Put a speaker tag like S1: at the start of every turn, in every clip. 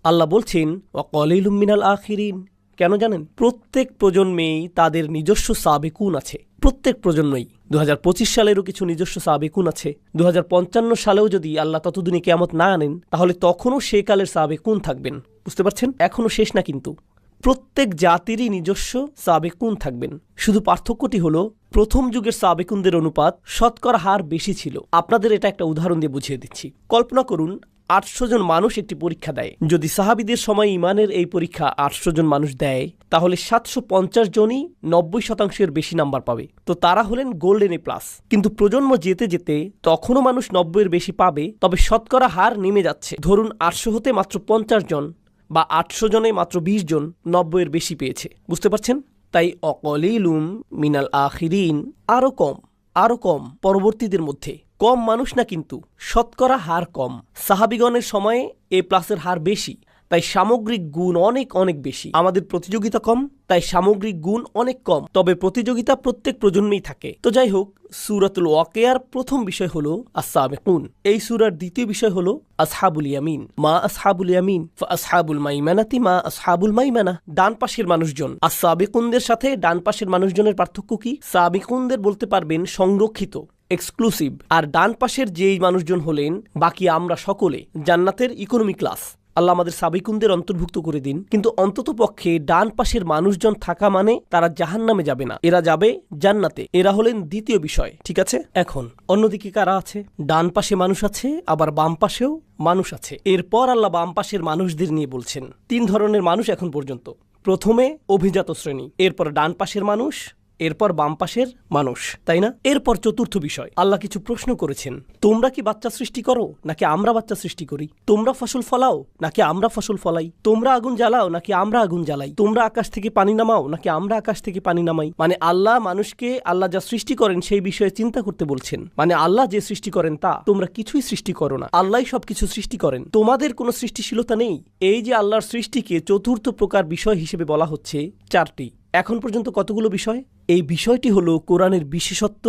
S1: আল্লাহ বলছেন ওয়াকালিলুম মিনাল আখিরিন। কেন জানেন? প্রত্যেক প্রজন্মেই তাদের নিজস্ব সাবেকুন আছে। প্রত্যেক প্রজন্মেই 2025 সালেরও কিছু নিজস্ব সাবেকুন আছে। 2055 সালেও যদি আল্লাহ ততদিনে কিয়ামত না আনেন, তাহলে তখনও সে কালের সাবেকুন থাকবেন। বুঝতে পারছেন? এখনও শেষ না কিন্তু। প্রত্যেক জাতিরই নিজস্ব সাবেকুন থাকবেন। শুধু পার্থক্যটি হলো প্রথম যুগের সাবেকুনদের অনুপাত শতকরা হার বেশি ছিল। আপনাদের এটা একটা উদাহরণ দিয়ে বুঝিয়ে দিচ্ছি। কল্পনা করুন 800 জন মানুষ একটি পরীক্ষা দেয়। যদি সাহাবীদের সময় ইমানের এই পরীক্ষা 800 জন মানুষ দেয়, তাহলে 750 জনই 90% বেশি নাম্বার পাবে। তো তারা হলেন গোল্ডেন এ প্লাস। কিন্তু প্রজন্ম যেতে যেতে তখনও মানুষ 90 এর বেশি পাবে, তবে শতকরা হার নেমে যাচ্ছে। ধরুন 800 হতে মাত্র 50 জন বা 800 জনে মাত্র 20 জন 90 এর বেশি পেয়েছে। বুঝতে পারছেন? তাই অকলিলুম মিনাল আখিরিন, আরো কম পরবর্তীদের মধ্যে। কম মানুষ না কিন্তু, শতকরা হার কম। সাহাবিগণের সময়ে এ প্লাসের হার বেশি, তাই সামগ্রিক গুণ অনেক অনেক বেশি। আমাদের প্রতিযোগিতা কম, তাই সামগ্রিক গুণ অনেক কম। তবে প্রতিযোগিতা প্রত্যেক প্রজন্মেই থাকে। তো যাই হোক, সূরাতুল ওয়াকিয়ার প্রথম বিষয় হলো আস-সাবিকুন। এই সূরার দ্বিতীয় বিষয় হলো আসহাবুল ইয়ামিন। মা আসহাবুল ইয়ামিন ফাসহাবুল মাইমানাতি মা আসহাবুল মাইমানা। ডান পাশের মানুষজন। আস-সাবিকুনদের সাথে ডান পাশের মানুষজনের পার্থক্য কি? সাবিকুনদের বলতে পারবেন সংরক্ষিত, এক্সক্লুসিভ। আর ডান পাশের যেই মানুষজন হলেন বাকি আমরা সকলে, জান্নাতের ইকোনমি ক্লাস। আল্লাহ আমাদের সাবিকুনদের অন্তর্ভুক্ত করে দিন। কিন্তু অন্তত পক্ষে ডান পাশের মানুষজন থাকা মানে তারা জাহান্নামে যাবে না, এরা যাবে জান্নাতে। এরা হলেন দ্বিতীয় বিষয়। ঠিক আছে? এখন অন্যদিকে কারা আছে? ডান পাশে মানুষ আছে, আবার বাম পাশেও মানুষ আছে। এরপর আল্লাহ বাম পাশের মানুষদের নিয়ে বলছেন 3 ধরনের মানুষ এখন পর্যন্ত। প্রথমে অভিজাত শ্রেণী, এরপর ডান পাশের মানুষ, এরপর বাম পাশের মানুষ, তাই না? এরপর চতুর্থ বিষয়, আল্লাহ কিছু প্রশ্ন করেছেন। তোমরা কি বাচ্চা সৃষ্টি করো নাকি আমরা বাচ্চা সৃষ্টি করি? তোমরা ফসল ফলাও নাকি আমরা ফসল ফলাই? তোমরা আগুন জ্বালাও নাকি আমরা আগুন জ্বালাই? তোমরা আকাশ থেকে পানি নামাও নাকি আমরা আকাশ থেকে পানি নামাই? মানে আল্লাহ মানুষকে আল্লাহ যা সৃষ্টি করেন সেই বিষয়ে চিন্তা করতে বলছেন। মানে আল্লাহ যে সৃষ্টি করেন তা তোমরা কিছুই সৃষ্টি করো না, আল্লাহই সবকিছু সৃষ্টি করেন, তোমাদের কোনো সৃষ্টিশীলতা নেই। এই যে আল্লাহর সৃষ্টিকে চতুর্থ প্রকার বিষয় হিসেবে বলা হচ্ছে 4টি। এখন পর্যন্ত কতগুলো বিষয়? এই বিষয়টি হলো কোরআনের বিশেষত্ব,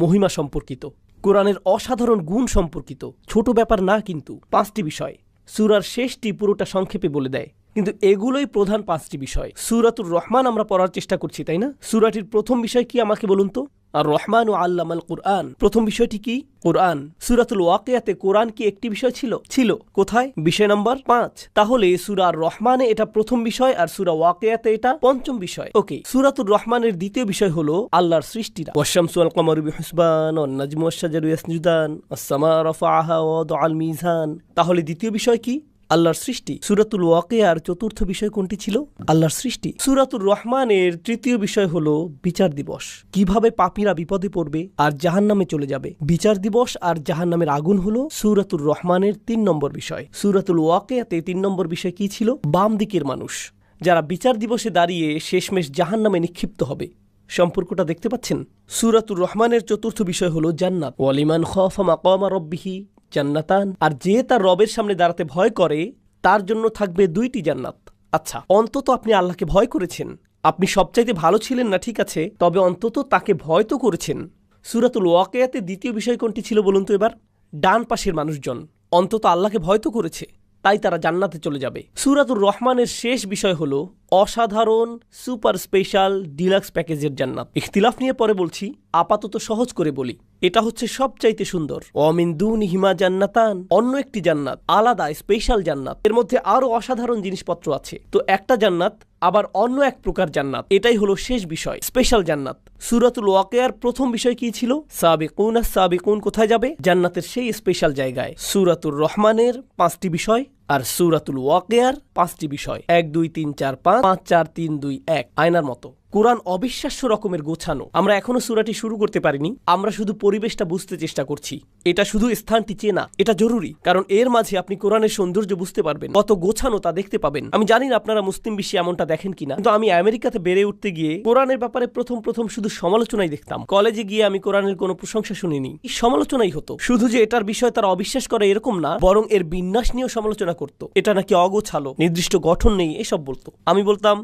S1: মহিমা সম্পর্কিত, কোরআনের অসাধারণ গুণ সম্পর্কিত। ছোট ব্যাপার না কিন্তু। 5টি বিষয়। সূরার শেষটি পুরোটা সংক্ষেপে বলে দেয়, কিন্তু এগুলোই প্রধান 5টি বিষয়। সূরাতুর রহমান আমরা পড়ার চেষ্টা করছি, তাই না? সূরাটির প্রথম বিষয় কি আমাকে বলুন তো? আর রহমান ও আল্লামাল কুরআন। প্রথম বিষয়টি কি? কোরআন। সূরাতুল ওয়াকিয়াতে কোরআন কি একটি বিষয় ছিল? ছিল। কোথায়? বিষয় নম্বর 5। তাহলে সূরা রহমানে এটা প্রথম বিষয়, আর সূরা ওয়াকিয়াতে এটা পঞ্চম বিষয়। ওকে। সূরাতুর রহমানের দ্বিতীয় বিষয় হলো আল্লাহর সৃষ্টিরা। ওয়াশ-শামসু ওয়াল কামারু বিহুসবান ওয়ান নাজমু ওয়াশ-শাজারু ইয়াসজুদান ওয়াস-সামা রাফাআহা ওয়া ওয়াদাআল মিজান। তাহলে দ্বিতীয় বিষয় কি? আল্লাহর সৃষ্টি। সূরাতুল ওয়াকিয়ার চতুর্থ বিষয় কোনটি ছিল? আল্লাহর সৃষ্টি। সূরাতুর রহমানের তৃতীয় বিষয় হলো বিচার দিবস। কিভাবে পাপীরা বিপদে পড়বে আর জাহান্নামে চলে যাবে। বিচার দিবস আর জাহান্নামের আগুন হলো সূরাতুর রহমানের 3 নম্বর বিষয়। সূরাতুল ওয়াকিয়াতে 3 নম্বর বিষয় কি ছিল? বাম দিকের মানুষ, যারা বিচার দিবসে দাঁড়িয়ে শেষমেশ জাহান্নামে নিক্ষিপ্ত হবে। সম্পর্কটা দেখতে পাচ্ছেন? সূরাতুর রহমানের চতুর্থ বিষয় হলো জান্নাত। ওয়ালিমান খাফা মাকামা রাব্বিহি জান্নাতান। আর যে তার রবের সামনে দাঁড়াতে ভয় করে তার জন্য থাকবে 2টি জান্নাত। আচ্ছা, অন্তত আপনি আল্লাহকে ভয় করেছেন। আপনি সবচাইতে ভালো ছিলেন না, ঠিক আছে, তবে অন্তত তাকে ভয় তো করেছেন। সূরাতুল ওয়াকিয়াতে দ্বিতীয় বিষয় কোনটি ছিল বলুন তো এবার? ডান পাশের মানুষজন অন্তত আল্লাহকে ভয় তো করেছে, তাই তারা জান্নাতে চলে যাবে। সূরাতুর রহমানের শেষ বিষয় হলো অসাধারণ সুপার স্পেশাল ডিলাক্স প্যাকেজের জান্নাত। ইখতিলাফ নিয়ে পরে বলছি, আপাতত সহজ করে বলি, এটা হচ্ছে সবচাইতে সুন্দর। ওয়ামিন দুনিহিমা জান্নাতান, অন্য একটি জান্নাত, আলাদা স্পেশাল জান্নাত। এর মধ্যে আরো অসাধারণ জিনিসপত্র আছে। তো একটা জান্নাত আবার অন্য এক প্রকার জান্নাত, এটাই হলো শেষ বিষয়, স্পেশাল জান্নাত। সূরাতুল ওয়াকিয়ার প্রথম বিষয় কি ছিল? সাবিকুন। আর সাবিকুন কোথায় যাবে? জান্নাতের সেই স্পেশাল জায়গায়। সূরাতুর রহমানের 5টি বিষয় আর সূরাতুল ওয়াকিয়ার 5টি বিষয়। 1 2 3 4 5 5 4 3 2 1, আয়নার মতো। কোরআন অবিশ্বাস্য রকমের গোছানো। আমরা এখনো সূরাটি শুরু করতে পারিনি, আমরা শুধু পরিবেশটা বুঝতে চেষ্টা করছি। এটা শুধু স্থানটি চেনা, এটা জরুরি, কারণ এর মাঝে আপনি কোরআনের সৌন্দর্য বুঝতে পারবেন, কত গোছানো তা দেখতে পাবেন। আমি জানি না আপনারা মুসলিম বিশ্বে এমনটা দেখেন কিনা, কিন্তু আমি আমেরিকাতে বেড়ে উঠতে গিয়ে কোরআনের ব্যাপারে প্রথম শুধু সমালোচনাই দেখতাম। কলেজে গিয়ে আমি কোরআনের কোনো প্রশংসা শুনিনি, সমালোচনাই হতো। শুধু যে এটার বিষয়ে তারা অবিশ্বাস করে এরকম না, বরং এর বিন্যাস নিয়েও সমালোচনা করতো। এটা নাকি অগোছালো, নির্দিষ্ট গঠন নেই, এসব বলতো। আমি বলতাম,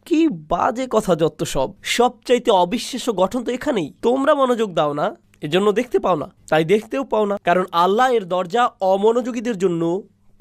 S1: কি বাজে কথা যত সব, সবচাইতে অবিশ্বাস্য গঠন তো এখানেই। তোমরা মনোযোগ দাও না, এজন্য দেখতে পাও না, তাই দেখতেও পাও না। কারণ আল্লাহ এর দরজা অমনোযোগীদের জন্য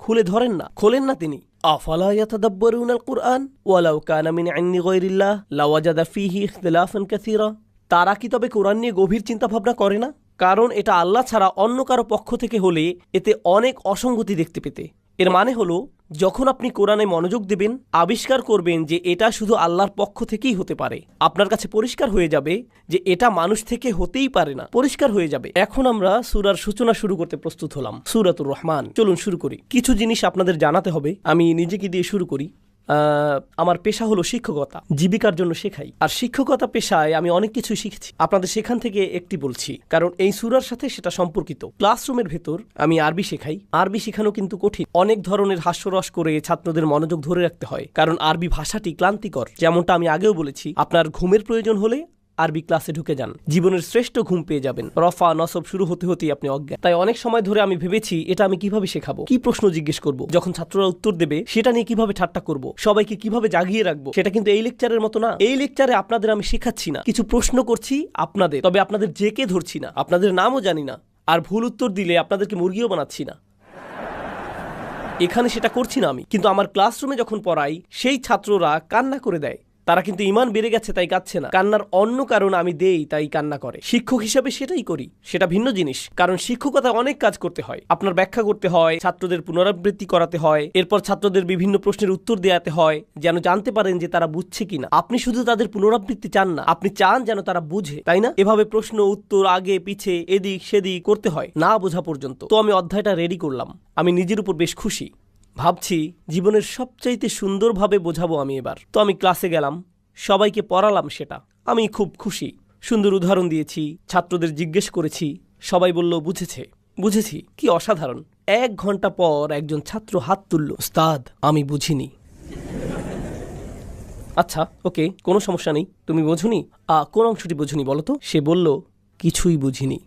S1: খুলে ধরেন না, খোলেন না তিনি। আফালা ইয়াতাদাব্বারুনাল কুরআন ওয়ালাউ কানা মিন ইনদি গায়রিল্লাহ লাওয়াজাদা ফীহি ইখতিলাফান কাসীরা। তারা কি তবে কোরআন নিয়ে গভীর চিন্তা ভাবনা করে না? কারণ এটা আল্লাহ ছাড়া অন্য কারো পক্ষ থেকে হলে এতে অনেক অসঙ্গতি দেখতে পেতে। এর মানে হলো, যখন আপনি কোরআনে মনোযোগ দেবেন, আবিষ্কার করবেন যে এটা শুধু আল্লাহর পক্ষ থেকেই হতে পারে। আপনার কাছে পরিষ্কার হয়ে যাবে যে এটা মানুষ থেকে হতেই পারে না, পরিষ্কার হয়ে যাবে। এখন আমরা সূরার সূচনা শুরু করতে প্রস্তুত হলাম, সূরাতুর রহমান। চলুন শুরু করি। কিছু জিনিস আপনাদের জানাতে হবে। আমি নিজেকে দিয়ে শুরু করি। আমার পেশা হলো শিক্ষকতা, জীবিকার জন্য শেখাই। আর শিক্ষকতা পেশায় আমি অনেক কিছুই শিখেছি, আপনাদের সেখান থেকে একটি বলছি, কারণ এই সূরার সাথে সেটা সম্পর্কিত। ক্লাসরুমের ভেতর আমি আরবি শেখাই। আরবি শেখানো কিন্তু কঠিন, অনেক ধরনের হাস্যরস করে ছাত্রদের মনোযোগ ধরে রাখতে হয়, কারণ আরবি ভাষাটি ক্লান্তিকর। যেমনটা আমি আগেও বলেছি, আপনার ঘুমের প্রয়োজন হলে আরবি ক্লাসে ঢুকে যান, জীবনের শ্রেষ্ঠ ঘুম পেয়ে যাবেন। রফা নসব শুরু হতে হতেই আপনি অজ্ঞান। তাই অনেক সময় ধরে আমি ভেবেছি এটা আমি কিভাবে শেখাবো, কি প্রশ্ন জিজ্ঞেস করব, যখন ছাত্ররা উত্তর দেবে সেটা নিয়ে কিভাবে ঠাট্টা করব, সবাইকে কিভাবে জাগিয়ে রাখবো। সেটা কিন্তু এই লেকচারের মতো না। এই লেকচারে আপনাদের আমি শেখাচ্ছি না, কিছু প্রশ্ন করছি আপনাদের, তবে আপনাদের জেকে ধরছি না, আপনাদের নামও জানি না, আর ভুল উত্তর দিলে আপনাদেরকে মুরগিও বানাচ্ছি না। এখানে সেটা করছি না আমি, কিন্তু আমার ক্লাসরুমে যখন পড়াই সেই ছাত্ররা কান্না করে দেয়। তারা কিন্তু ঈমান বেড়ে গেছে তাই কাঁদছে না, কান্নার অন্য কারণ আমি দেই তাই কান্না করে। শিক্ষক হিসেবে সেটাই করি, সেটা ভিন্ন জিনিস। কারণ শিক্ষকতায় অনেক কাজ করতে হয়, আপনার ব্যাখ্যা করতে হয়, ছাত্রদের পুনরাবৃত্তি করাতে হয়, এরপর ছাত্রদের বিভিন্ন প্রশ্নের উত্তর দেওয়াতে হয়, যেন জানতে পারেন যে তারা বুঝছে কিনা। আপনি শুধু তাদের পুনরাবৃত্তি চান না, আপনি চান যেন তারা বুঝে, তাই না? এভাবে প্রশ্ন উত্তর আগে পিছে এদিক সেদিক করতে হয় না বোঝা পর্যন্ত। তো আমি অধ্যায়টা রেডি করলাম, আমি নিজের উপর বেশ খুশি। ভাবছি জীবনের সবচাইতে সুন্দরভাবে বোঝাবো আমি এবার। তো আমি ক্লাসে গেলাম, সবাইকে পড়ালাম, সেটা আমি খুব খুশি। সুন্দর উদাহরণ দিয়েছি, ছাত্রদের জিজ্ঞেস করেছি, সবাই বলল বুঝেছে। বুঝেছি, কি অসাধারণ। 1 ঘন্টা পর একজন ছাত্র হাত তুলল, উস্তাদ আমি বুঝিনি। আচ্ছা ওকে, কোনো সমস্যা নেই, তুমি বোঝুনি? কোন অংশটি বুঝুনি বলো তো? সে বলল কিছুই বুঝিনি।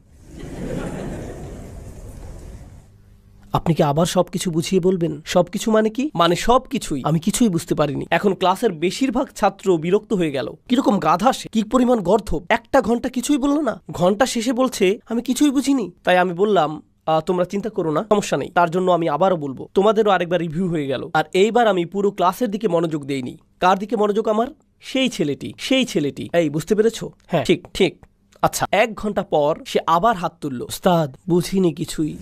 S1: আপনি কি আবার সবকিছু বুঝিয়ে বলবেন? সবকিছু মানে কি? মানে সবকিছুই। আমি কিছুই বুঝতে পারিনি। এখন ক্লাসের বেশিরভাগ ছাত্র বিরক্ত হয়ে গেল। কিরকম গাধা সে, কি পরিমাণ গর্ধব। 1টা ঘন্টা কিছুই বললো না, ঘন্টা শেষে বলছে আমি কিছুই বুঝিনি। তাই আমি বললাম তোমরা চিন্তা করো না, সমস্যা নেই, তার জন্য আমি আবারও বলবো। তোমাদেরও আরেকবার রিভিউ হয়ে গেল। আর এইবার আমি পুরো ক্লাসের দিকে মনোযোগ দেইনি। কার দিকে মনোযোগ আমার? সেই ছেলেটি। এই বুঝতে পেরেছো? হ্যাঁ ঠিক। আচ্ছা 1 ঘন্টা পর সে আবার হাত তুলল, উস্তাদ বুঝিনি কিছুই।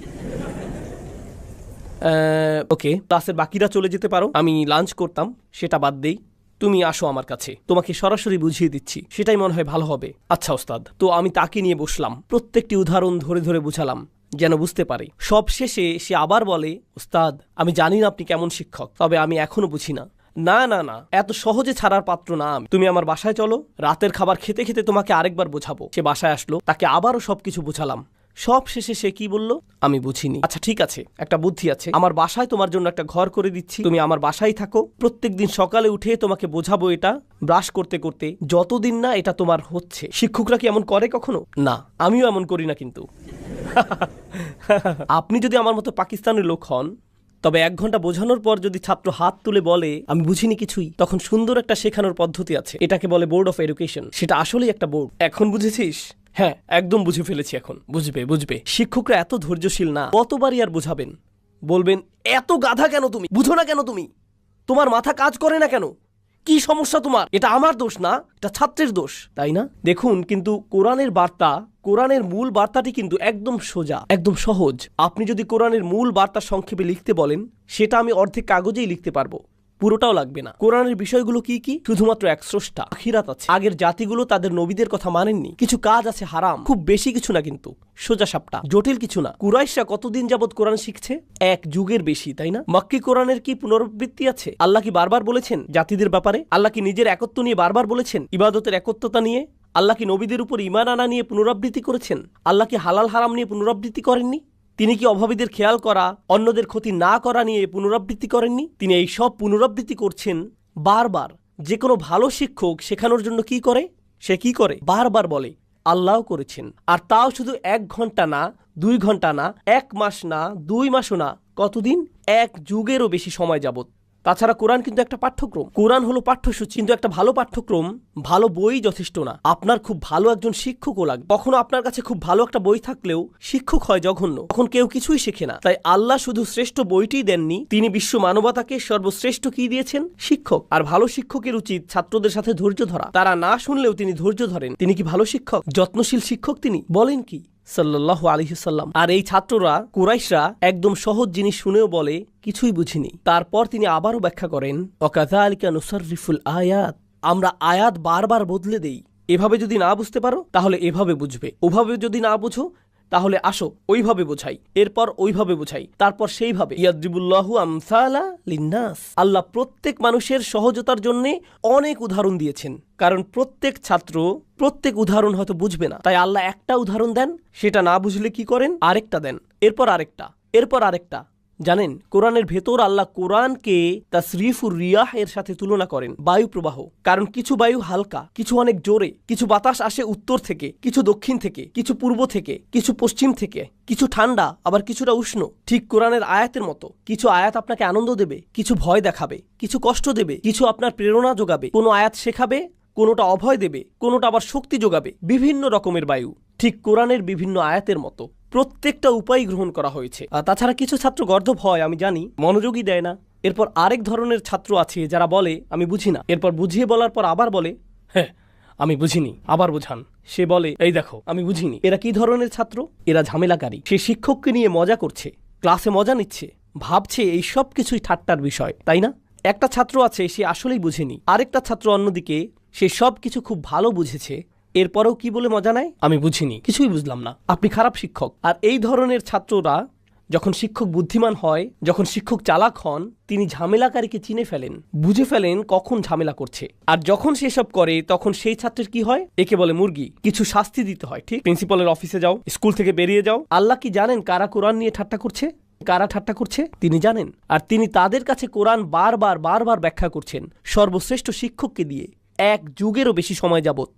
S1: ওকে, ক্লাসের বাকিরা চলে যেতে পারো, আমি লাঞ্চ করতাম, সেটা বাদ দেই। তুমি আসো আমার কাছে, তোমাকে সরাসরি বুঝিয়ে দিচ্ছি, সেটাই মনে হয় ভালো হবে। আচ্ছা ওস্তাদ। তো আমি তাকে নিয়ে বসলাম, প্রত্যেকটি উদাহরণ ধরে ধরে বুঝালাম যেন বুঝতে পারে। সব শেষে সে আবার বলে, উস্তাদ আমি জানি না আপনি কেমন শিক্ষক, তবে আমি এখনো বুঝি না। না, এত সহজে ছাড়ার পাত্র না আমি। তুমি আমার বাসায় চলো, রাতের খাবার খেতে খেতে তোমাকে আরেকবার বোঝাবো। সে বাসায় আসলো, তাকে আবারও সবকিছু বোঝালাম। সব শেষে সে কি বলল? আমি বুঝিনি। আচ্ছা ঠিক আছে, একটা বুদ্ধি আছে, আমার বাসায় তোমার জন্য একটা ঘর করে দিচ্ছি, তুমি আমার বাসায় থাকো। প্রত্যেকদিন সকালে উঠে তোমাকে বোঝাবো এটা, ব্রাশ করতে করতে, যতদিন না এটা তোমার হচ্ছে। শিক্ষকরা কি এমন করে কখনো? না, আমিও এমন করি না। কিন্তু আপনি যদি আমার মতো পাকিস্তানের লোক হন, তবে 1 ঘন্টা বোঝানোর পর যদি ছাত্র হাত তুলে বলে আমি বুঝিনি কিছুই, তখন সুন্দর একটা শেখানোর পদ্ধতি আছে, এটাকে বলে বোর্ড অফ এডুকেশন। সেটা আসলেই একটা বোর্ড। এখন বুঝেছিস? হ্যাঁ একদম বুঝে ফেলেছি। এখন বুঝবে। শিক্ষকরা এত ধৈর্যশীল না, কতবারই আর বোঝাবেন? বলবেন এত গাধা কেন তুমি, বুঝো না কেন তুমি, তোমার মাথা কাজ করে না কেন, কি সমস্যা তোমার? এটা আমার দোষ না, এটা ছাত্রের দোষ, তাই না? দেখুন, কিন্তু কোরআনের মূল বার্তাটি কিন্তু একদম সোজা, একদম সহজ। আপনি যদি কোরআনের মূল বার্তা সংক্ষেপে লিখতে বলেন, সেটা আমি অর্ধেক কাগজেই লিখতে পারবো, পুরোটাও লাগবে না। কোরআনের বিষয়গুলো কি? শুধুমাত্র এক স্রষ্টা, আখিরাত আছে। আগের জাতিগুলো তাদের নবীদের কথা মানেননি, কিছু কাজ আছে হারাম, খুব বেশি কিছু না, কিন্তু সোজা সাপটা, জটিল কিছু না। কুরাইশরা কতদিন যাবত কোরআন শিখছে? 1 যুগের বেশি, তাই না? মক্কি কোরআনের কি পুনরাবৃত্তি আছে? আল্লাহ কি বারবার বলেছেন জাতিদের ব্যাপারে? আল্লাহ কি নিজের একত্ব নিয়ে বারবার বলেছেন? ইবাদতের একত্বতা নিয়ে? আল্লাহ কি নবীদের উপর ঈমান আনা নিয়ে পুনরাবৃত্তি করেছেন? আল্লাহ কি হালাল হারাম নিয়ে পুনরাবৃত্তি করেননি? তিনি কি অভাবীদের খেয়াল করা, অন্যদের ক্ষতি না করা নিয়ে পুনরাবৃত্তি করেননি? তিনি এই সব পুনরাবৃত্তি করছেন বারবার। যে কোনো ভালো শিক্ষক শেখানোর জন্য কি করে? সে কি করে? বারবার বলে আল্লাহও করেছেন। আর তাও শুধু 1 ঘন্টা না, 2 ঘন্টা না, 1 মাস না, 2 মাসও না, কতদিন? 1 যুগেরও বেশি সময় যাবত। তাছাড়া কোরআন কিন্তু একটা পাঠ্যক্রম, কোরআন হলো পাঠ্যসূচি, কিন্তু একটা ভালো পাঠ্যক্রম, ভালো বই যথেষ্ট না, আপনার খুব ভালো একজন শিক্ষকও লাগবে। কখনো আপনার কাছে খুব ভালো একটা বই থাকলেও শিক্ষক হয় জঘন্য, তখন কেউ কিছুই শেখে না। তাই আল্লাহ শুধু শ্রেষ্ঠ বইটিই দেননি, তিনি বিশ্ব মানবতাকে সর্বশ্রেষ্ঠ কি দিয়েছেন? শিক্ষক। আর ভালো শিক্ষকের উচিত ছাত্রদের সাথে ধৈর্য ধরা। তারা না শুনলেও তিনি ধৈর্য ধরেন। তিনি কি ভালো শিক্ষক? যত্নশীল শিক্ষক তিনি? বলেন কি সাল্লাল্লাহু আলাইহি সাল্লাম। আর এই ছাত্ররা, কুরাইশরা একদম সহজ জিনিস শুনেও বলে কিছুই বুঝিনি। তারপর তিনি আবারও ব্যাখ্যা করেন, ওয়াকাযালিকা নুসাররিফুল আয়াত, আমরা আয়াত বারবার বদলে দেই। এভাবে যদি না বুঝতে পারো তাহলে এভাবে বুঝবে, ওভাবে যদি না বুঝো তাহলে আসো ওইভাবে বোঝাই, এরপর ওইভাবে বোঝাই, তারপর সেইভাবে। ইয়াদরিবুল্লাহু আমসালা লিন্নাস, আল্লাহ প্রত্যেক মানুষের সহজতার জন্য অনেক উদাহরণ দিয়েছেন, কারণ প্রত্যেক ছাত্র প্রত্যেক উদাহরণ হয়তো বুঝবে না। তাই আল্লাহ একটা উদাহরণ দেন, সেটা না বুঝলে কি করেন? আরেকটা দেন, এরপর আরেকটা, এরপর আরেকটা। জানেন কোরআনের ভেতর আল্লাহ কোরআনকে তাসরিফুর রিয়াহ এর সাথে তুলনা করেন, বায়ু প্রবাহ। কারণ কিছু বায়ু হালকা, কিছু অনেক জোরে, কিছু বাতাস আসে উত্তর থেকে, কিছু দক্ষিণ থেকে, কিছু পূর্ব থেকে, কিছু পশ্চিম থেকে, কিছু ঠান্ডা আবার কিছুটা উষ্ণ। ঠিক কোরআনের আয়াতের মতো, কিছু আয়াত আপনাকে আনন্দ দেবে, কিছু ভয় দেখাবে, কিছু কষ্ট দেবে, কিছু আপনার প্রেরণা যোগাবে, কোনো আয়াত শেখাবে, কোনোটা অভয় দেবে, কোনোটা আবার শক্তি যোগাবে। বিভিন্ন রকমের বায়ু ঠিক কোরআনের বিভিন্ন আয়াতের মতো প্রত্যেকটা উপায় গ্রহণ করা হয়েছে। আর তাছাড়া কিছু ছাত্র গর্দভ হয়, আমি জানি, মনোযোগই দেয় না। এরপর আরেক ধরনের ছাত্র আছে যারা বলে আমি বুঝি না, এরপর বুঝিয়ে বলার পর আবার বলে হ্যাঁ আমি বুঝিনি, আবার বোঝান। সে বলে এই দেখো আমি বুঝিনি। এরা কি ধরনের ছাত্র? এরা ঝামেলাকারী। সে শিক্ষককে নিয়ে মজা করছে, ক্লাসে মজা নিচ্ছে, ভাবছে এই সব কিছুই ঠাট্টার বিষয়, তাই না? একটা ছাত্র আছে সে আসলেই বুঝেনি, আরেকটা ছাত্র অন্যদিকে সে সব কিছু খুব ভালো বুঝেছে, এরপরেও কি বলে মজা নেয়? আমি বুঝিনি, কিছুই বুঝলাম না, আপনি খারাপ শিক্ষক। আর এই ধরনের ছাত্ররা যখন শিক্ষক বুদ্ধিমান হয়, যখন শিক্ষক চালাক হন, তিনি ঝামেলাকারীকে চিনে ফেলেন, বুঝে ফেলেন কখন ঝামেলা করছে। আর যখন সেসব করে তখন সেই ছাত্রের কি হয়? একে বলে মুরগি। কিছু শাস্তি দিতে হয়, ঠিক? প্রিন্সিপালের অফিসে যাও, স্কুল থেকে বেরিয়ে যাও। আল্লাহ কি জানেন কারা কোরআন নিয়ে ঠাট্টা করছে, কারা ঠাট্টা করছে? তিনি জানেন। আর তিনি তাদের কাছে কোরআন বারবার বারবার ব্যাখ্যা করছেন সর্বশ্রেষ্ঠ শিক্ষককে দিয়ে, এক যুগেরও বেশি সময় যাবত।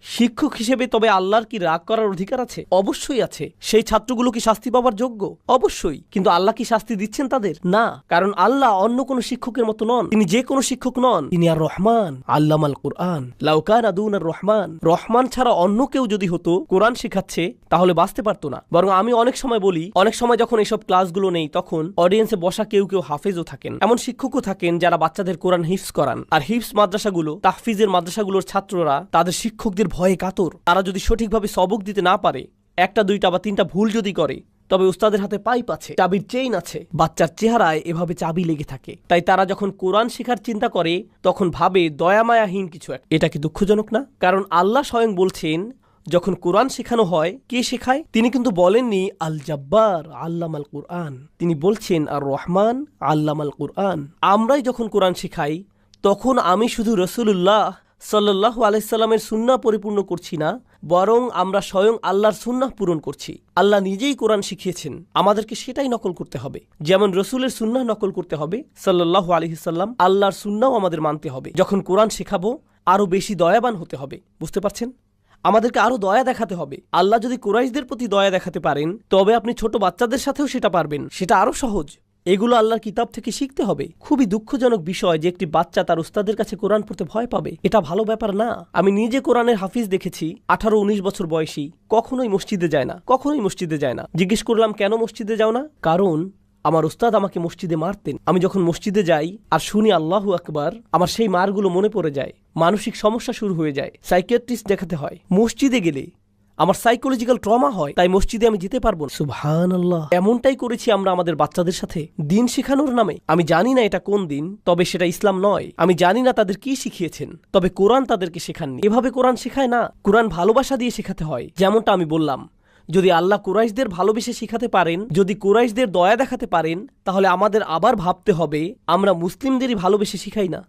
S1: শিক্ষক হিসেবে তবে আল্লাহর কি রাগ করার অধিকার আছে? অবশ্যই আছে। সেই ছাত্রগুলো কি শাস্তি পাওয়ার যোগ্য? অবশ্যই। কিন্তু আল্লাহ কি শাস্তি দিচ্ছেন তাদের? না, কারণ আল্লাহ অন্য কোনো শিক্ষকের মতো নন, তিনি যে কোনো শিক্ষক নন, তিনি আর রহমান, আল্লামাল কুরআন লাউ কানা দুনার রহমান। রহমান ছাড়া অন্য কেউ যদি হতো কোরআন শেখাচ্ছে তাহলে বাঁচতে পারতো না। বরং আমি অনেক সময় বলি, অনেক সময় যখন এইসব ক্লাসগুলো নেই তখন অডিয়েন্সে বসা কেউ কেউ হাফেজও থাকেন, এমন শিক্ষকও থাকেন যারা বাচ্চাদের কোরআন হিফজ করান। আর হিফজ মাদ্রাসাগুলো, তাহফিজের মাদ্রাসাগুলোর ছাত্ররা তাদের শিক্ষকদের ভয়ে কাতর। তারা যদি সঠিকভাবে সবক দিতে না পারে, একটা দুইটা বা তিনটা ভুল যদি করে, তবে উস্তাদের হাতে পাইপ আছে, চাবির চেইন আছে, বাচ্চার চেহারায় এভাবে চাবি লেগে থাকে। তাই তারা যখন কোরআন শেখার চিন্তা করে তখন ভাবে দয়ামায়াহীন কিছু একটা। এটা কি দুঃখজনক না? কারণ আল্লাহ স্বয়ং বলছেন যখন কোরআন শেখানো হয়, কে শেখায়? তিনি কিন্তু বলেননি আল জাব্বার আল্লামাল কুরআন, তিনি বলছেন আর রহমান আল্লামাল কুরআন। আমরাই যখন কোরআন শেখাই তখন আমি শুধু রাসূলুল্লাহ সাল্লাল্লাহু আলাইহি সাল্লামের সুন্নাহ পরিপূর্ণ করছি না, বরং আমরা স্বয়ং আল্লাহর সুন্নাহ পূরণ করছি। আল্লাহ নিজেই কোরআন শিখিয়েছেন, আমাদেরকে সেটাই নকল করতে হবে। যেমন রসুলের সুন্নাহ নকল করতে হবে সাল্লাল্লাহু আলাইহি সাল্লাম, আল্লাহর সুন্নাহও আমাদের মানতে হবে। যখন কোরআন শেখাবো আরো বেশি দয়াবান হতে হবে। বুঝতে পারছেন? আমাদেরকে আরো দয়া দেখাতে হবে। আল্লাহ যদি কুরাইশদের প্রতি দয়া দেখাতে পারেন, তবে আপনি ছোট বাচ্চাদের সাথেও সেটা পারবেন। সেটা আরো সহজ। এগুলো আল্লাহর কিতাব থেকে শিখতে হবে। খুবই দুঃখজনক বিষয় যে একটি বাচ্চা তার উস্তাদের কাছে কোরআন পড়তে ভয় পাবে। এটা ভালো ব্যাপার না। আমি নিজে কোরআনের হাফিজ দেখেছি, 18-19 বছর বয়সী, কখনোই মসজিদে যায় না, কখনোই মসজিদে যায় না। জিজ্ঞেস করলাম কেন মসজিদে যাও না? কারণ আমার উস্তাদ আমাকে মসজিদে মারতেন। আমি যখন মসজিদে যাই আর শুনি আল্লাহু আকবার, আমার সেই মারগুলো মনে পড়ে যায়, মানসিক সমস্যা শুরু হয়ে যায়, সাইকিয়াট্রিস্ট দেখাতে হয়। মসজিদে গেলে আমার সাইকোলজিক্যাল ট্রমা হয়, তাই মসজিদে আমি যেতে পারবো না। সুবহানাল্লাহ। এমনটাই করেছি আমরা আমাদের বাচ্চাদের সাথে দিন শেখানোর নামে। আমি জানি না এটা কোন দিন, তবে সেটা ইসলাম নয়। আমি জানি না তাদের কি শিখিয়েছেন, তবে কোরআন তাদেরকে শেখাননি। এভাবে কোরআন শেখায় না, কোরআন ভালোবাসা দিয়ে শেখাতে হয়। যেমনটা আমি বললাম, যদি আল্লাহ কুরাইশদের ভালোবেসে শেখাতে পারেন, যদি কুরাইশদের দয়া দেখাতে পারেন, তাহলে আমাদের আবার ভাবতে হবে আমরা মুসলিমদেরই ভালোবেসে শিখাই না।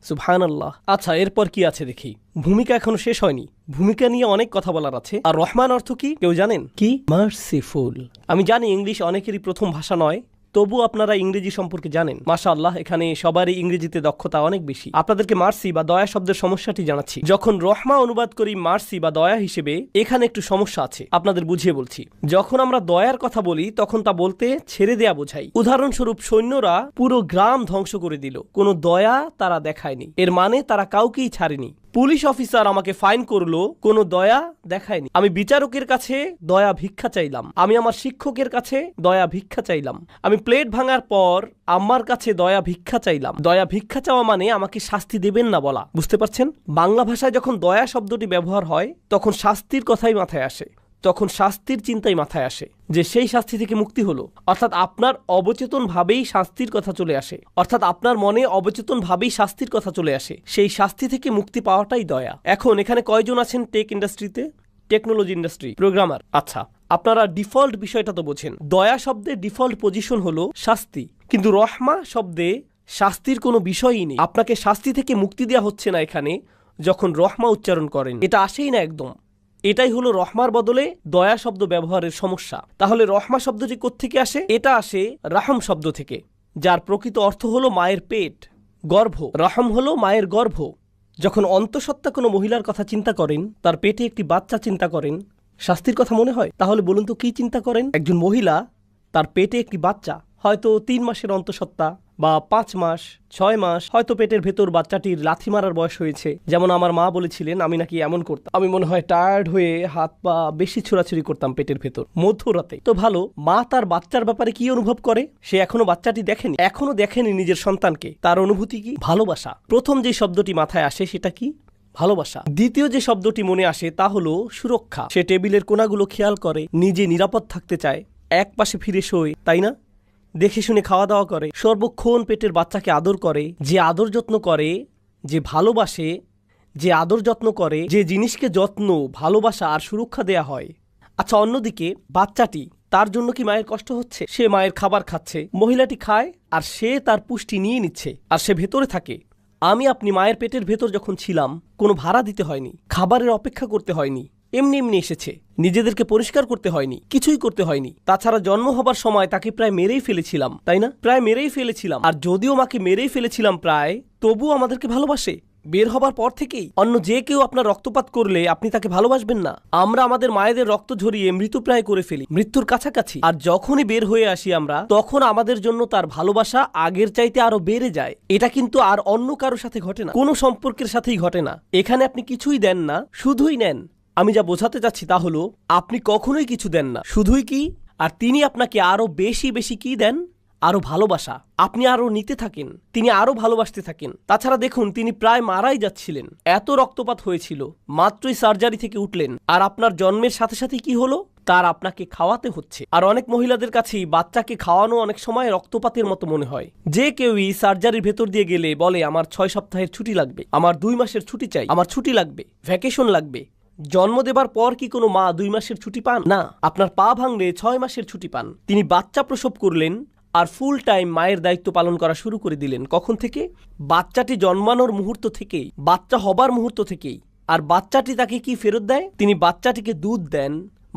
S1: সুবহানাল্লাহ। আচ্ছা, এরপর কি আছে দেখি। ভূমিকা এখনো শেষ হয়নি, ভূমিকা নিয়ে অনেক কথা বলার আছে। আর রহমান অর্থ কি কেউ জানেন? কি? মার্সিফুল। আমি জানি ইংলিশ অনেকেরই প্রথম ভাষা নয়, তবু আপনারা ইংরেজি সম্পর্কে জানেন। মাশাআল্লাহ, এখানে সবারই ইংরেজিতে দক্ষতা অনেক বেশি। আপনাদেরকে মার্সি বা দয়া শব্দের সমস্যাটি জানাচ্ছি। যখন রহমা অনুবাদ করি মার্সি বা দয়া হিসেবে, এখানে একটু সমস্যা আছে, আপনাদের বুঝিয়ে বলছি। যখন আমরা দয়ার কথা বলি তখন তা বলতে ছেড়ে দেয়া বোঝাই। উদাহরণস্বরূপ, সৈন্যরা পুরো গ্রাম ধ্বংস করে দিল, কোনো দয়া তারা দেখায়নি, এর মানে তারা কাউকেই ছাড়েনি। পুলিশ অফিসার আমাকে ফাইন করলো, কোনো দয়া দেখায়নি। আমি বিচারকের কাছে দয়া ভিক্ষা চাইলাম, আমি আমার শিক্ষকের কাছে দয়া ভিক্ষা চাইলাম। আমি প্লেট ভাঙার পর আম্মার কাছে দয়া ভিক্ষা চাইলাম। দয়া ভিক্ষা চাওয়া মানে আমাকে শাস্তি দেবেন না বলা, বুঝতে পারছেন? বাংলা ভাষায় যখন দয়া শব্দটি ব্যবহার হয় তখন শাস্তির কথাই মাথায় আসে, তখন শাস্তির চিন্তাই মাথায় আসে, যে সেই শাস্তি থেকে মুক্তি হলো। অর্থাৎ আপনার অবচেতন ভাবেই শাস্তির কথা চলে আসে, অর্থাৎ আপনার মনে অবচেতন ভাবেই শাস্তির কথা চলে আসে। সেই শাস্তি থেকে মুক্তি পাওয়াটাই দয়া। এখন এখানে কয়জন আছেন টেক ইন্ডাস্ট্রিতে, টেকনোলজি ইন্ডাস্ট্রি, প্রোগ্রামার? আচ্ছা, আপনারা ডিফল্ট বিষয়টা তো বোঝেন। দয়া শব্দের ডিফল্ট পজিশন হলো শাস্তি, কিন্তু রহমা শব্দে শাস্তির কোনো বিষয়ই নেই। আপনাকে শাস্তি থেকে মুক্তি দেওয়া হচ্ছে না এখানে যখন রহমা উচ্চারণ করেন, এটা আসেই না একদম। এটাই হলো রহমার বদলে দয়া শব্দ ব্যবহারের সমস্যা। তাহলে রহমা শব্দটি কোত্থেকে আসে? এটা আসে রাহম শব্দ থেকে, যার প্রকৃত অর্থ হলো মায়ের পেট, গর্ভ। রাহম হলো মায়ের গর্ভ। যখন অন্তঃসত্ত্বা কোনো মহিলার কথা চিন্তা করেন, তার পেটে একটি বাচ্চা চিন্তা করেন, শাস্তির কথা মনে হয়? তাহলে বলুন তো কি চিন্তা করেন? একজন মহিলা, তার পেটে একটি বাচ্চা, হয়তো 3 মাসের অন্তঃসত্ত্বা বা 5 মাস, 6 মাস, হয়তো পেটের ভেতর বাচ্চাটির লাথি মারার বয়স হয়েছে। যেমন আমার মা বলেছিলেন, আমি নাকি এমন করতাম, আমি মনে হয় টায়ার্ড হয়ে হাত পা বেশি ছোড়াছুড়ি করতাম পেটের ভেতর মধ্যরাতে। তো ভালো, মা তার বাচ্চার ব্যাপারে কি অনুভব করে? সে এখনো বাচ্চাটি দেখেনি, এখনো দেখেনি নিজের সন্তানকে। তার অনুভূতি কি? ভালোবাসা। প্রথম যে শব্দটি মাথায় আসে সেটা কি? ভালোবাসা। দ্বিতীয় যে শব্দটি মনে আসে তা হলো সুরক্ষা। সে টেবিলের কোণাগুলো খেয়াল করে, নিজে নিরাপদ থাকতে চায়, এক পাশে ফিরে শোয়, তাই না? দেখে শুনে খাওয়া দাওয়া করে, সর্বক্ষণ পেটের বাচ্চাকে আদর করে। যে আদর যত্ন করে, যে ভালোবাসে, যে আদর যত্ন করে, যে জিনিসকে যত্ন, ভালোবাসা আর সুরক্ষা দেয়া হয়। আচ্ছা, অন্যদিকে বাচ্চাটি, তার জন্য কি মায়ের কষ্ট হচ্ছে? সে মায়ের খাবার খাচ্ছে, মহিলাটি খায় আর সে তার পুষ্টি নিয়ে নিচ্ছে, আর সে ভেতরে থাকে। আমি আপনি মায়ের পেটের ভেতর যখন ছিলাম, কোনো ভাড়া দিতে হয়নি, খাবারের অপেক্ষা করতে হয়নি, এমনি এমনি এসেছে, নিজেদেরকে পরিষ্কার করতে হয়নি, কিছুই করতে হয়নি। তাছাড়া জন্ম হবার সময় তাকে প্রায় মেরেই ফেলেছিলাম, তাই না? প্রায় মেরেই ফেলেছিলাম। আর যদিও মাকে মেরেই ফেলেছিলাম প্রায়, তবুও আমাদেরকে ভালোবাসে। বের হবার পর থেকেই অন্য যে কেউ আপনার রক্তপাত করলে আপনি তাকে ভালোবাসবেন না। আমরা আমাদের মায়েদের রক্ত ঝরিয়ে মৃতপ্রায় করে ফেলি, মৃত্যুর কাছাকাছি। আর যখনই বের হয়ে আসি আমরা, তখন আমাদের জন্য তার ভালোবাসা আগের চাইতে আরো বেড়ে যায়। এটা কিন্তু আর অন্য কারোর সাথে ঘটে না, কোনো সম্পর্কের সাথেই ঘটে না। এখানে আপনি কিছুই দেন না, শুধুই নেন। আমি যা বোঝাতে চাচ্ছি তা হলো, আপনি কখনোই কিছু দেন না, শুধুই কি, আর তিনি আপনাকে আরো বেশি বেশি কি দেন? আরো ভালোবাসা। আপনি আরো নিতে থাকেন, তিনি আরো ভালোবাসতে থাকেন। তাছাড়া দেখুন, তিনি প্রায় মারাই যাচ্ছিলেন, এত রক্তপাত হয়েছিল, মাত্রই সার্জারি থেকে উঠলেন, আর আপনার জন্মের সাথে সাথে কি হলো? তার আপনাকে খাওয়াতে হচ্ছে। আর অনেক মহিলাদের কাছেই বাচ্চাকে খাওয়ানো অনেক সময় রক্তপাতের মতো মনে হয়। যে কেউই সার্জারির ভেতর দিয়ে গেলে বলে, আমার 6 সপ্তাহের ছুটি লাগবে, আমার 2 মাসের ছুটি চাই, আমার ছুটি লাগবে, ভ্যাকেশন লাগবে। জন্ম দেবার পর কি কোনো মা 2 মাসের ছুটি পান? না। আপনার পা ভাঙলে 6 মাসের ছুটি পান। তিনি বাচ্চা প্রসব করলেন আর ফুল টাইম মায়ের দায়িত্ব পালন করা শুরু করে দিলেন। কখন থেকে? বাচ্চাটি জন্মানোর মুহূর্ত থেকেই, বাচ্চা হবার মুহূর্ত থেকেই। আর বাচ্চাটি তাকে কি ফেরত দেয়? তিনি বাচ্চাটিকে দুধ দেন,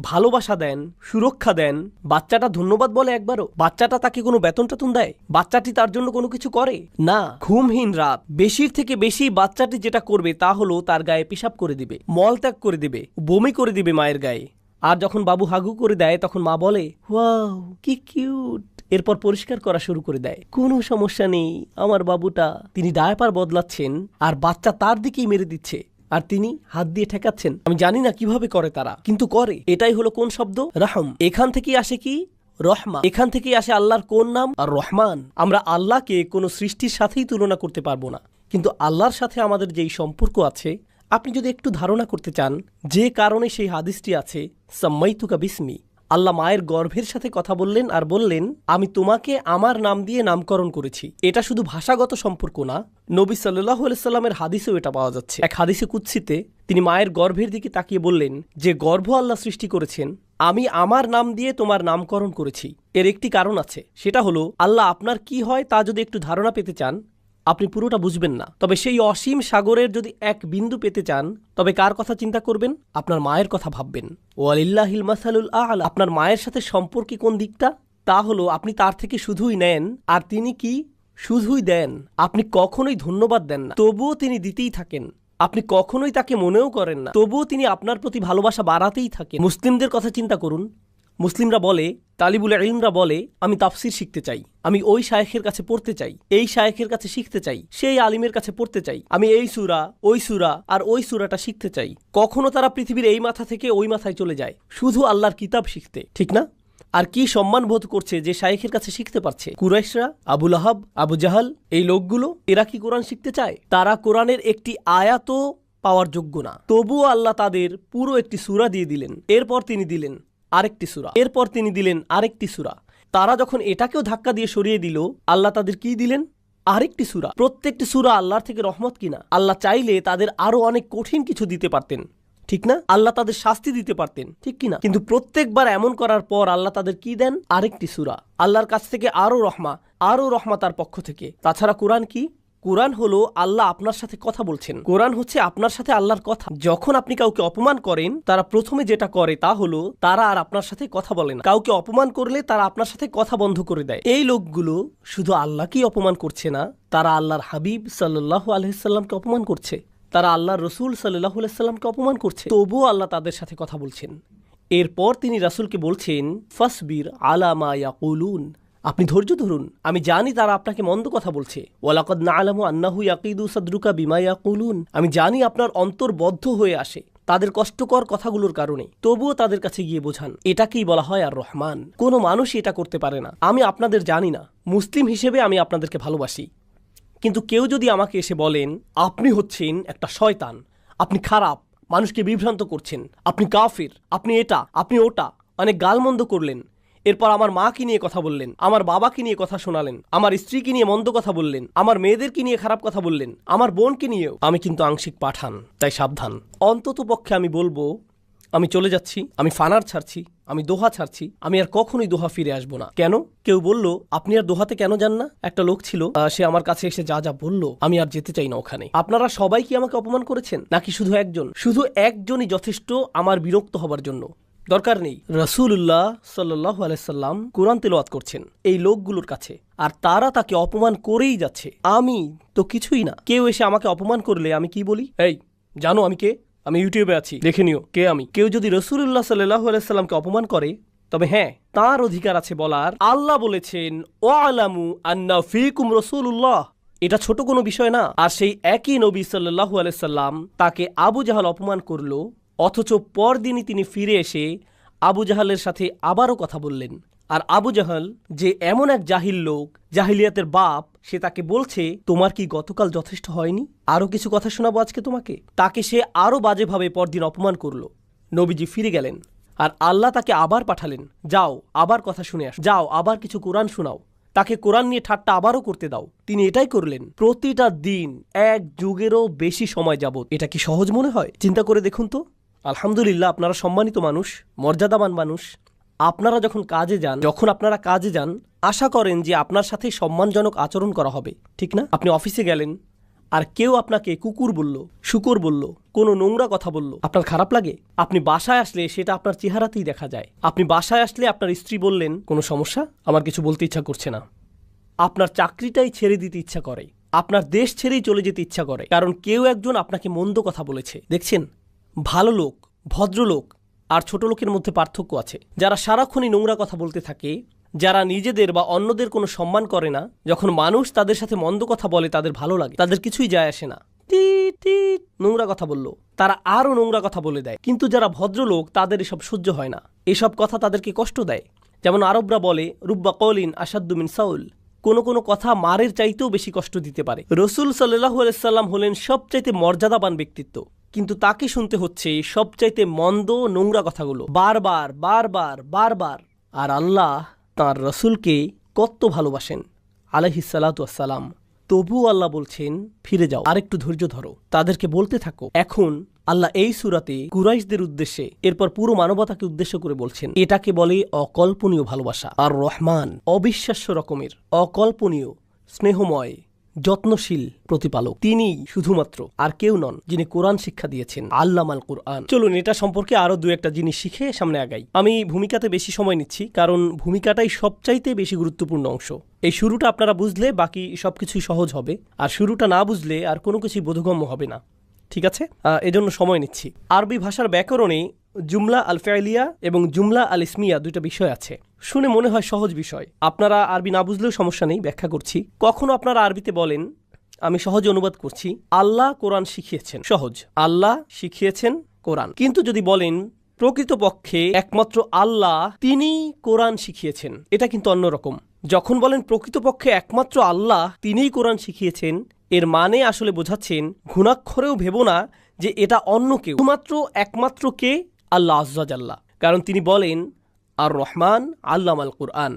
S1: ভালোবাসা দেন, সুরক্ষা দেন। বাচ্চাটা ধন্যবাদ বলে একবারও? বাচ্চাটা তাকে কোনো বেতন টেতন দেয়? বাচ্চাটি তার জন্য কোনো কিছু করে না। ঘুমহীন রাত। বেশির থেকে বেশি বাচ্চাটি যেটা করবে তা হলো তার গায়ে পেশাব করে দিবে, মলত্যাগ করে দিবে, বমি করে দিবে মায়ের গায়ে। আর যখন বাবু হাগু করে দেয় তখন মা বলে, ওয়াও কি কিউট, এরপর পরিষ্কার করা শুরু করে দেয়। কোনো সমস্যা নেই, আমার বাবুটা। তিনি ডায়াপার বদলাচ্ছেন আর বাচ্চা তার দিকেই মেরে দিচ্ছে, আর তিনি হাত দিয়ে ঠেকাচ্ছেন। আমি জানি না কিভাবে করে তারা, কিন্তু করে। এটাই হলো কোন শব্দ? রাহম। এখান থেকেই আসে কি? রহমা। এখান থেকেই আসে আল্লাহর কোন নাম? আর রহমান। আমরা আল্লাহকে কোনো সৃষ্টির সাথেই তুলনা করতে পারবো না, কিন্তু আল্লাহর সাথে আমাদের যেই সম্পর্ক আছে, আপনি যদি একটু ধারণা করতে চান, যে কারণে সেই হাদিসটি আছে, সাম্মাইতুকা বিসমি, আল্লাহ মায়ের গর্ভের সাথে কথা বললেন আর বললেন, আমি তোমাকে আমার নাম দিয়ে নামকরণ করেছি। এটা শুধু ভাষাগত সম্পর্ক না, নবী সাল্লাল্লাহু আলাইহি সাল্লামের হাদিসেও এটা পাওয়া যাচ্ছে। এক হাদিসে কুদসিতে তিনি মায়ের গর্ভের দিকে তাকিয়ে বললেন, যে গর্ভ আল্লাহ সৃষ্টি করেছেন, আমি আমার নাম দিয়ে তোমার নামকরণ করেছি। এর একটি কারণ আছে, সেটা হলো আল্লাহ আপনার কি হয় তা যদি একটু ধারণা পেতে চান, আপনি পুরোটা বুঝবেন না। তবে সেই অসীম সাগরের যদি এক বিন্দু পেতে চান, তবে কার কথা চিন্তা করবেন? আপনার মায়ের কথা ভাববেন। ওয়ালিল্লাহিল মাসালুল আ'লা। আপনার মায়ের সাথে সম্পর্কে কোন দিকটা? তা হলো আপনি তার থেকে শুধুই নেন আর তিনি কি শুধুই দেন। আপনি কখনোই ধন্যবাদ দেন না, তবুও তিনি দিতেই থাকেন। আপনি কখনোই তাকে মনেও করেন না, তবুও তিনি আপনার প্রতি ভালোবাসা বাড়াতেই থাকেন। মুসলিমদের কথা চিন্তা করুন। মুসলিমরা বলে, তালিবুল ইলমরা বলে, আমি তাফসির শিখতে চাই, আমি ওই শায়েখের কাছে পড়তে চাই, এই শায়েখের কাছে শিখতে চাই, সেই আলিমের কাছে পড়তে চাই, আমি এই সূরা ওই সূরা আর ওই সূরাটা শিখতে চাই। কখনো তারা পৃথিবীর এই মাথা থেকে ওই মাথায় চলে যায় শুধু আল্লাহর কিতাব শিখতে, ঠিক না? আর কি সম্মান বোধ করছে যে শায়েখের কাছে শিখতে পারছে। কুরাইশরা, আবু লাহাব, আবু জাহাল, এই লোকগুলো, এরা কি কোরআন শিখতে চায়? তারা কোরআনের একটি আয়াতও পাওয়ার যোগ্য না, তবুও আল্লাহ তাদের পুরো একটি সূরা দিয়ে দিলেন। এরপর তিনি দিলেন আরেকটি সূরা, এরপর তিনি দিলেন আরেকটি সূরা। তারা যখন এটাকেও ধাক্কা দিয়ে সরিয়ে দিল, আল্লাহ তাদের কি দিলেন? আরেকটি সূরা। প্রত্যেকটি সূরা আল্লাহর থেকে রহমত কিনা। আল্লাহ চাইলে তাদের আরো অনেক কঠিন কিছু দিতে পারতেন, ঠিক না? আল্লাহ তাদের শাস্তি দিতে পারতেন, ঠিক কিনা? কিন্তু প্রত্যেকবার এমন করার পর আল্লাহ তাদের কি দেন? আরেকটি সূরা। আল্লাহর কাছ থেকে আরো রহমা তার পক্ষ থেকে। তাছাড়া কোরআন কি? কোরআন হলো আল্লাহ আপনার সাথে কথা বলছেন। কোরআন হচ্ছে আপনার সাথে আল্লাহর কথা। যখন আপনি কাউকে অপমান করেন, তারা প্রথমে যেটা করে তা হলো তারা আর আপনার সাথে কথা বলে না। কাউকে অপমান করলে তারা আপনার সাথে কথা বন্ধ করে দেয়। এই লোকগুলো শুধু আল্লাহকেই অপমান করছে না, তারা আল্লাহর হাবিব সাল্লাল্লাহু আলাইহি সাল্লামকে অপমান করছে, তারা আল্লাহর রসুল সাল্লাল্লাহু আলাইহি সাল্লামকে অপমান করছে, তবুও আল্লাহ তাদের সাথে কথা বলছেন। এরপর তিনি রাসূলকে বলছেন, ফাসবির আলা মা ইয়াকুলুন, আপনি ধৈর্য ধরুন, আমি জানি তারা আপনাকে মন্দ কথা বলছে। ওয়ালাকাদ না'লামু আন্নাহু ইয়াকিদু সাদরুকা বিমা ইয়াকুলুন, আমি জানি আপনার অন্তর বদ্ধ হয়ে আসে তাদের কষ্টকর কথাগুলোর কারণে, তবুও তাদের কাছে গিয়ে বোঝান। এটাকেই বলা হয় আর রহমান। কোনো মানুষই এটা করতে পারে না। আমি আপনাদের জানি না, মুসলিম হিসেবে আমি আপনাদেরকে ভালোবাসি, কিন্তু কেউ যদি আমাকে এসে বলেন আপনি হচ্ছেন একটা শয়তান, আপনি খারাপ, মানুষকে বিভ্রান্ত করছেন, আপনি কাফির, আপনি এটা, আপনি ওটা, অনেক গালমন্দ করলেন, এরপর আমার মাকে নিয়ে কথা বললেন, আমার বাবাকে নিয়ে কথা শোনালেন, আমার স্ত্রীকে নিয়ে মন্দ কথা বললেন, আমার মেয়েদেরকে নিয়ে খারাপ কথা বললেন, আমার বোনকে নিয়েও, আমি কিন্তু আংশিক পাঠান, তাই সাবধান। অন্তত পক্ষে আমি বলবো, আমি চলে যাচ্ছি, আমি ফানার ছাড়ছি, আমি দোহা ছাড়ছি, আমি আর কখনোই দোহা ফিরে আসবো না। কেন? কেউ বলল আপনি আর দোহাতে কেন যান না? একটা লোক ছিল, সে আমার কাছে এসে যা যা বলল, আমি আর যেতে চাই না ওখানে। আপনারা সবাই কি আমাকে অপমান করেছেন, নাকি শুধু একজন? শুধু একজনই যথেষ্ট আমার বিরক্ত হবার জন্য। দরকার নেই। রাসূলুল্লাহ সাল্লাল্লাহু আলাইহি সাল্লাম কোরআন তেলাওয়াত করছেন এই লোকগুলোর কাছে, আর তারা তাকে অপমান করেই যাচ্ছে। আমি তো কিছুই না। কেউ এসে আমাকে অপমান করলে আমি কি বলি? এই জানো আমি কে? আমি ইউটিউবে আছি, দেখে নিও কে আমি। কেউ যদি রাসূলুল্লাহ সাল্লাল্লাহু আলাইহি সাল্লামকে অপমান করে, তবে হ্যাঁ, তার অধিকার আছে বলার, আল্লাহ বলেছেন ওয়ালামু আন্না ফীকুম রাসূলুল্লাহ। এটা ছোট কোনো বিষয় না। আর সেই একই নবী সাল্লাল্লাহু আলাইহি সাল্লাম তাকে আবু জাহাল অপমান করলো, অথচ পরদিনই তিনি ফিরে এসে আবু জাহালের সাথে আবারও কথা বললেন। আর আবু জাহাল যে এমন এক জাহিল লোক, জাহিলিয়াতের বাপ, সে তাকে বলছে তোমার কি গতকাল যথেষ্ট হয়নি? আরো কিছু কথা শোনাবো আজকে তোমাকে। তাকে সে আরো বাজেভাবে পরদিন অপমান করলো। নবীজি ফিরে গেলেন, আর আল্লাহ তাকে আবার পাঠালেন, যাও আবার কথা শুনে আস, যাও আবার কিছু কোরআন শোনাও, তাকে কোরআন নিয়ে ঠাট্টা আবারও করতে দাও। তিনি এটাই করলেন প্রতিটা দিন, এক যুগেরও বেশি সময় যাবত। এটা কি সহজ মনে হয়? চিন্তা করে দেখুন তো। আলহামদুলিল্লাহ, আপনারা সম্মানিত মানুষ, মর্যাদাবান মানুষ। আপনারা যখন আপনারা কাজে যান, আশা করেন যে আপনার সাথে সম্মানজনক আচরণ করা হবে, ঠিক না? আপনি অফিসে গেলেন, আর কেউ আপনাকে কুকুর বলল, শূকর বলল, কোনো নোংরা কথা বলল, আপনার খারাপ লাগে? আপনি বাসায় আসলে সেটা আপনার চেহারাতেই দেখা যায়। আপনি বাসায় আসলে আপনার স্ত্রী বললেন, কোনো সমস্যা? আমার কিছু বলতে ইচ্ছা করছে না। আপনার চাকরিটাই ছেড়ে দিতে ইচ্ছা করে, আপনার দেশ ছেড়েই চলে যেতে ইচ্ছা করে, কারণ কেউ একজন আপনাকে মন্দ কথা বলেছে। দেখছেন, ভালো লোক, ভদ্রলোক আর ছোট লোকের মধ্যে পার্থক্য আছে। যারা সারাক্ষণই নোংরা কথা বলতে থাকে, যারা নিজেদের বা অন্যদের কোনো সম্মান করে না, যখন মানুষ তাদের সাথে মন্দ কথা বলে তাদের ভালো লাগে, তাদের কিছুই যায় আসে না। নোংরা কথা বললো, তারা আরো নোংরা কথা বলে দেয়। কিন্তু যারা ভদ্রলোক, তাদের এসব সহ্য হয় না, এসব কথা তাদেরকে কষ্ট দেয়। যেমন আরবরা বলে, রুব্বা কওলিন আশাদ্দু মিন সাউল, কোনো কোনো কথা মারের চাইতেও বেশি কষ্ট দিতে পারে। রাসূল সাল্লাল্লাহু আলাইহি সাল্লাম হলেন সবচাইতে মর্যাদাবান ব্যক্তিত্ব, কিন্তু তাকে শুনতে হচ্ছে সবচাইতে মন্দ নোংরা কথাগুলো বারবার বারবার বারবার। আর আল্লাহ তাঁর রাসূলকে কত ভালোবাসেন আলাইহিস সালাতু ওয়াস সালাম, তবুও আল্লাহ বলছেন ফিরে যাও, আরেকটু ধৈর্য ধরো, তাদেরকে বলতে থাকো। এখন আল্লাহ এই সূরাতে কুরাইশদের উদ্দেশ্যে, এরপর পুরো মানবতাকে উদ্দেশ্য করে বলছেন, এটাকে বলে অকল্পনীয় ভালোবাসা। আর রহমান অবিশ্বাস্য রকমের, অকল্পনীয়, স্নেহময়, যত্নশীল প্রতিপালক, তিনি শুধুমাত্র, আর কেউ নন, যিনি কোরআন শিক্ষা দিয়েছেন, আল্লামাল কুরআন। চলুন এটা সম্পর্কে আরো দু একটা জিনিস শিখে সামনে আগাই। আমি ভূমিকাতে বেশি সময় নিচ্ছি, কারণ ভূমিকাটাই সবচাইতে বেশি গুরুত্বপূর্ণ অংশ। এই শুরুটা আপনারা বুঝলে বাকি সবকিছুই সহজ হবে, আর শুরুটা না বুঝলে আর কোনো কিছুই বোধগম্য হবে না। ঠিক আছে, এজন্য সময় নিচ্ছি। আরবি ভাষার ব্যাকরণে জুমলা আল ফেলিয়া এবং জুমলা আল ইসমিয়া দুইটা বিষয় আছে। শুনে মনে হয় সহজ বিষয়, আপনারা আরবি না বুঝলেও সমস্যা নেই, ব্যাখ্যা করছি। কখনো আপনারা আরবিতে বলেন, আমি সহজে অনুবাদ করছি, আল্লাহ কোরআন শিখিয়েছেন, সহজ, আল্লাহ শিখিয়েছেন কোরআন। কিন্তু যদি বলেন প্রকৃতপক্ষে একমাত্র আল্লাহ তিনি কোরআন শিখিয়েছেন, এটা কিন্তু অন্যরকম। যখন বলেন প্রকৃতপক্ষে একমাত্র আল্লাহ তিনিই কোরআন শিখিয়েছেন, এর মানে আসলে বোঝাচ্ছেন ঘুণাক্ষরেও ভেবো না যে এটা অন্য কেউ, শুধুমাত্র একমাত্র কে? আল্লাহ আজ্জা জাল্লা। কারণ তিনি বলেন আর রহমান আল্লামাল কুরআন।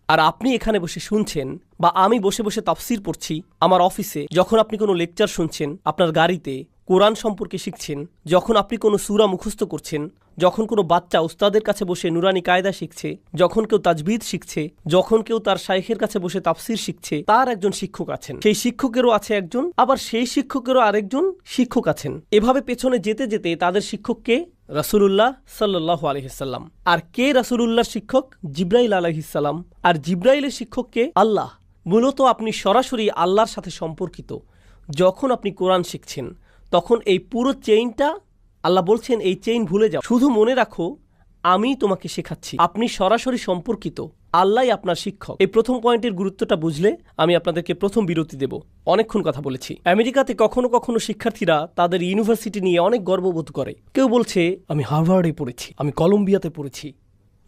S1: আর আপনি এখানে বসে শুনছেন, বা আমি বসে বসে তাফসির পড়ছি আমার অফিসে, যখন আপনি কোনো লেকচার শুনছেন, আপনার গাড়িতে কোরআন সম্পর্কে শিখছেন, যখন আপনি কোনো সূরা মুখস্থ করছেন, যখন কোনো বাচ্চা উস্তাদের কাছে বসে নুরানি কায়দা শিখছে, যখন কেউ তাজবিদ শিখছে, যখন কেউ তার শাইখের কাছে বসে তাফসির শিখছে, তার একজন শিক্ষক আছেন, সেই শিক্ষকেরও আছে একজন, আবার সেই শিক্ষকেরও আরেকজন শিক্ষক আছেন। এভাবে পেছনে যেতে যেতে তাদের শিক্ষককে রাসূলুল্লাহ সাল্লাল্লাহু আলাইহি ওয়াসাল্লাম। আর কে রাসূলুল্লাহর শিক্ষক? জিবরাইল আলাইহিস সালাম। আর জিবরাইলের শিক্ষককে আল্লাহ। মূলত আপনি সরাসরি আল্লাহর সাথে সম্পর্কিত। যখন আপনি কোরআন শিখছেন, তখন এই পুরো চেইনটা, আল্লাহ বলছেন এই চেইন ভুলে যাও, শুধু মনে রাখো আমি তোমাকে শেখাচ্ছি। আপনি সরাসরি সম্পর্কিত, আল্লাহই আপনার শিক্ষক। এই প্রথম পয়েন্টের গুরুত্বটা বুঝলে আমি আপনাদেরকে প্রথম বিরতি দেব। অনেকক্ষণ কথা বলেছি। আমেরিকাতে কখনো কখনো শিক্ষার্থীরা তাদের ইউনিভার্সিটি নিয়ে অনেক গর্ববোধ করে। কেউ বলছে আমি হার্ভার্ডে পড়েছি, আমি কলম্বিয়াতে পড়েছি,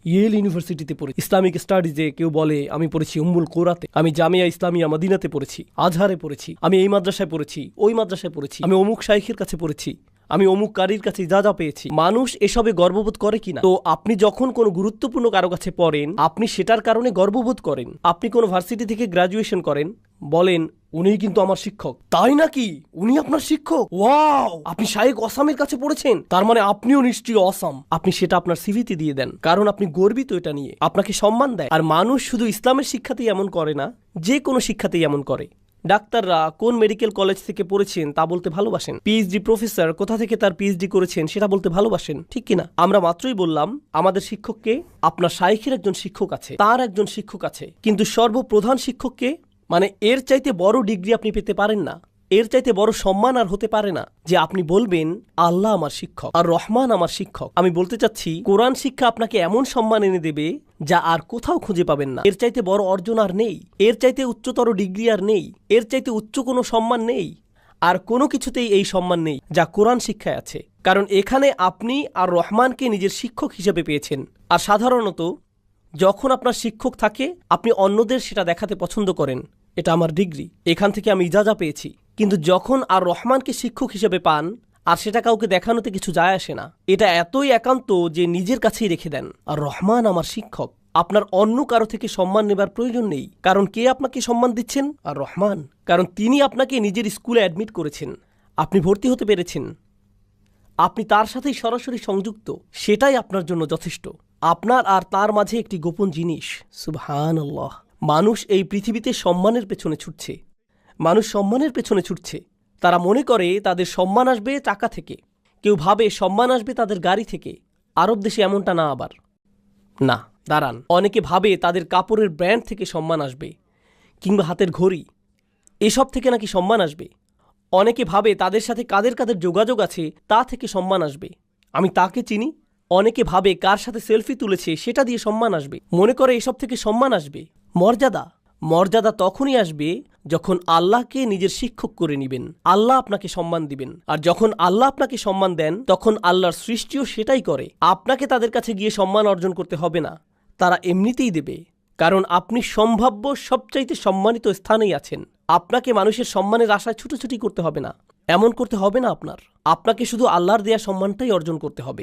S1: ইয়েল ইউনিভার্সিটিতে পড়েছি, ইসলামিক স্টাডিজে কেউ বলে আমি পড়েছি উম্মুল কোরাতে, আমি জামিয়া ইসলামিয়া মদিনাতে পড়েছি, আজহারে পড়েছি, আমি এই মাদ্রাসায় পড়েছি, ওই মাদ্রাসায় পড়েছি, আমি অমুক শাইখের কাছে পড়েছি, আমি অমুক কারির কাছে যা যা পেয়েছি। মানুষ এসবে গর্ববোধ করে কিনা? তো আপনি যখন কোনো গুরুত্বপূর্ণ কারো কাছে পড়েন, আপনি সেটার কারণে গর্ববোধ করেন। আপনি কোনো ভার্সিটি থেকে গ্রাজুয়েশন করেন, বলেন উনিই কিন্তু আমার শিক্ষক। তাই নাকি? উনি আপনার শিক্ষক? ওয়াও! আপনি শাইখ অসামের কাছে পড়েছেন, তার মানে আপনিও নিশ্চয়ই অসাম। আপনি সেটা আপনার সিভিতে দিয়ে দেন, কারণ আপনি গর্বিত এটা নিয়ে, আপনাকে সম্মান দেয়। আর মানুষ শুধু ইসলামের শিক্ষাতেই এমন করে না, যে কোনো শিক্ষাতেই এমন করে। ডাক্তাররা কোন মেডিকেল কলেজ থেকে পড়েছেন তা বলতে ভালোবাসেন। পিএইচডি প্রফেসর কোথা থেকে তার পিএইচডি করেছেন সেটা বলতে ভালোবাসেন, ঠিক কিনা? আমরা মাত্রই বললাম আমাদের শিক্ষককে, আপনার শাইখের একজন শিক্ষক আছে, তার একজন শিক্ষক আছে, কিন্তু সর্বপ্রধান শিক্ষককে, মানে এর চাইতে বড় ডিগ্রি আপনি পেতে পারেন না, এর চাইতে বড় সম্মান আর হতে পারে না যে আপনি বলবেন আল্লাহ আমার শিক্ষক আর রহমান আমার শিক্ষক। আমি বলতে চাচ্ছি কোরআন শিক্ষা আপনাকে এমন সম্মান এনে দেবে যা আর কোথাও খুঁজে পাবেন না। এর চাইতে বড় অর্জন আর নেই, এর চাইতে উচ্চতর ডিগ্রি আর নেই, এর চাইতে উচ্চ কোনো সম্মান নেই, আর কোনো কিছুতেই এই সম্মান নেই যা কোরআন শিক্ষায় আছে। কারণ এখানে আপনি আর রহমানকে নিজের শিক্ষক হিসেবে পেয়েছেন। আর সাধারণত যখন আপনার শিক্ষক থাকে, আপনি অন্যদের সেটা দেখাতে পছন্দ করেন, এটা আমার ডিগ্রি, এখান থেকে আমি ইজাজা পেয়েছি। কিন্তু যখন আর রহমানকে শিক্ষক হিসেবে পান, আর সেটা কাউকে দেখানোতে কিছু যায় আসে না, এটা এতই একান্ত যে নিজের কাছেই রেখে দেন, আর রহমান আমার শিক্ষক। আপনার অন্য কারো থেকে সম্মান নেবার প্রয়োজন নেই, কারণ কে আপনাকে সম্মান দিচ্ছেন? আর রহমান। কারণ তিনি আপনাকে নিজের স্কুলে অ্যাডমিট করেছেন, আপনি ভর্তি হতে পেরেছেন, আপনি তার সাথেই সরাসরি সংযুক্ত, সেটাই আপনার জন্য যথেষ্ট। আপনার আর তার মাঝে একটি গোপন জিনিস, সুবহানাল্লাহ। মানুষ এই পৃথিবীতে সম্মানের পেছনে ছুটছে, মানুষ সম্মানের পেছনে ছুটছে। তারা মনে করে তাদের সম্মান আসবে টাকা থেকে, কেউ ভাবে সম্মান আসবে তাদের গাড়ি থেকে। আরব দেশে এমনটা না, আবার না, দাঁড়ান, অনেকে ভাবে তাদের কাপড়ের ব্র্যান্ড থেকে সম্মান আসবে, কিংবা হাতের ঘড়ি, এসব থেকে নাকি সম্মান আসবে। অনেকে ভাবে তাদের সাথে কাদের কাদের যোগাযোগ আছে তা থেকে সম্মান আসবে, আমি তাকে চিনি। অনেকে ভাবে কার সাথে সেলফি তুলেছে সেটা দিয়ে সম্মান আসবে, মনে করে এসব থেকে সম্মান আসবে। মর্যাদা, মর্যাদা তখনই আসবে যখন আল্লাহকে নিজের শিক্ষক করে নেবেন, আল্লাহ আপনাকে সম্মান দিবেন। আর যখন আল্লাহ আপনাকে সম্মান দেন, তখন আল্লাহর সৃষ্টিও সেটাই করে। আপনাকে তাদের কাছে গিয়ে সম্মান অর্জন করতে হবে না, তারা এমনিতেই দেবে, কারণ আপনি সম্ভাব্য সবচাইতে সম্মানিত স্থানেই আছেন। আপনাকে মানুষের সম্মানের আশায় ছুটোছুটি করতে হবে না, এমন করতে হবে না। আপনাকে শুধু আল্লাহর দেয়া সম্মানটাই অর্জন করতে হবে।